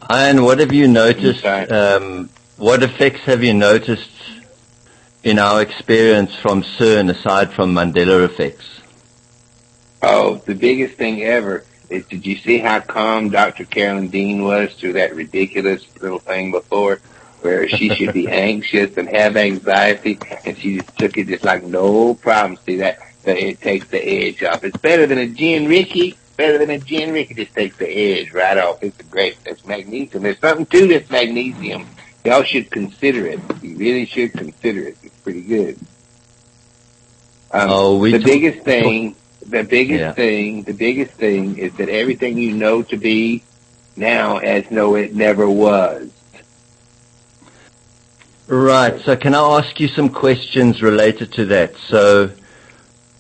And what have you noticed? Okay. What effects have you noticed in our experience from CERN aside from Mandela effects? Oh, the biggest thing ever is, did you see how calm Dr. Carolyn Dean was through that ridiculous little thing before, where she should be anxious and have anxiety, and she just took it just like no problem. See that it takes the edge off. It's better than a gin Ricky. Better than a gin Ricky. Just takes the edge right off. It's great. That's magnesium. There's something to this magnesium. Y'all should consider it. You really should consider it. It's pretty good. The biggest thing is that everything you know to be now as though it never was. Right. So can I ask you some questions related to that? So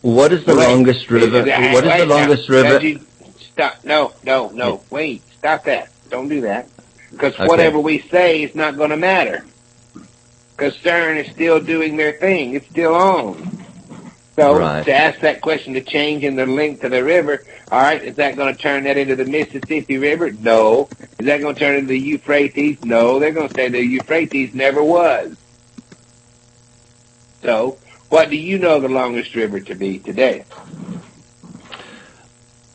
what is the longest river? What is the longest river? Stop. No. Wait. Stop that. Don't do that. Because whatever we say is not going to matter. Because CERN is still doing their thing. It's still on. So to ask that question, to change in the length of the river, all right, is that going to turn that into the Mississippi River? No. Is that going to turn into the Euphrates? No. They're going to say the Euphrates never was. So what do you know the longest river to be today?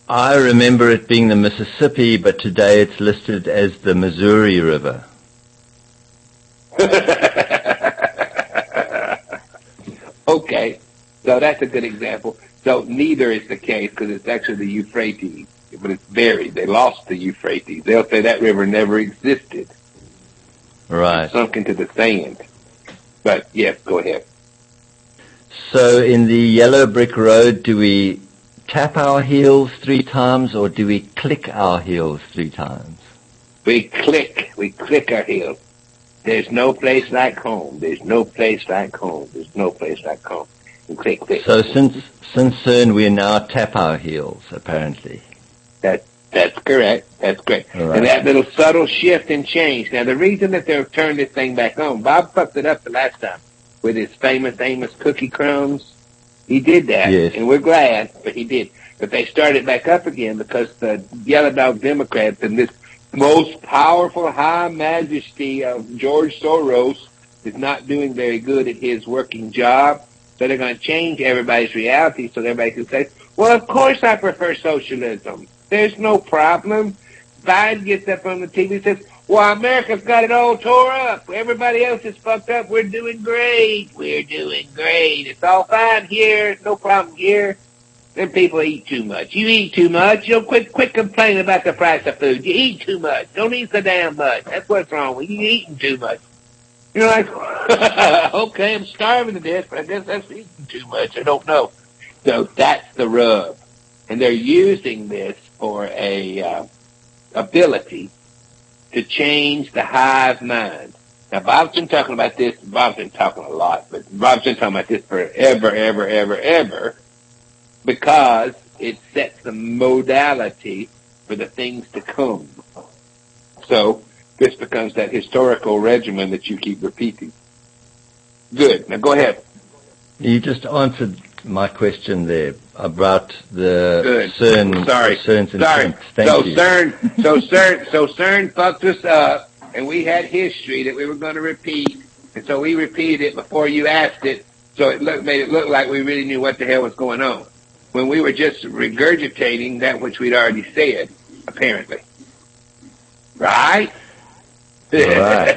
I remember it being the Mississippi, but today it's listed as the Missouri River. Okay. So that's a good example. So neither is the case, because it's actually the Euphrates, but it's buried. They lost the Euphrates. They'll say that river never existed. Right. It's sunk into the sand. But yes, go ahead. So in the yellow brick road, do we tap our heels 3 times, or do we click our heels 3 times? We click our heels. There's no place like home. There's no place like home. There's no place like home. Click. So since CERN, we now tap our heels, apparently. That's correct. That's great. Right. And that little subtle shift and change. Now, the reason that they've turned this thing back on, Bob fucked it up the last time with his famous Amos cookie crumbs. He did that, yes. And we're glad, but he did. But they started back up again because the Yellow Dog Democrats and this most powerful high majesty of George Soros is not doing very good at his working job. So they're going to change everybody's reality so everybody can say, well, of course I prefer socialism. There's no problem. Biden gets up on the TV and says, well, America's got it all tore up. Everybody else is fucked up. We're doing great. We're doing great. It's all fine here. No problem here. Then people eat too much. You eat too much. You'll quit complaining about the price of food. You eat too much. Don't eat so damn much. That's what's wrong with you. You're eating too much. You're like, okay, I'm starving to death, but I guess that's eating too much. I don't know. So that's the rub. And they're using this for a ability to change the hive mind. Now, Bob's been talking about this. Bob's been talking a lot, but Bob's been talking about this forever, ever, because it sets the modality for the things to come. So this becomes that historical regimen that you keep repeating. Good. Now go ahead. You just answered my question there about the Good. CERN. Sorry. Thank you. CERN fucked us up, and we had history that we were going to repeat, and so we repeated it before you asked it, so made it look like we really knew what the hell was going on, when we were just regurgitating that which we'd already said, apparently. Right? Right.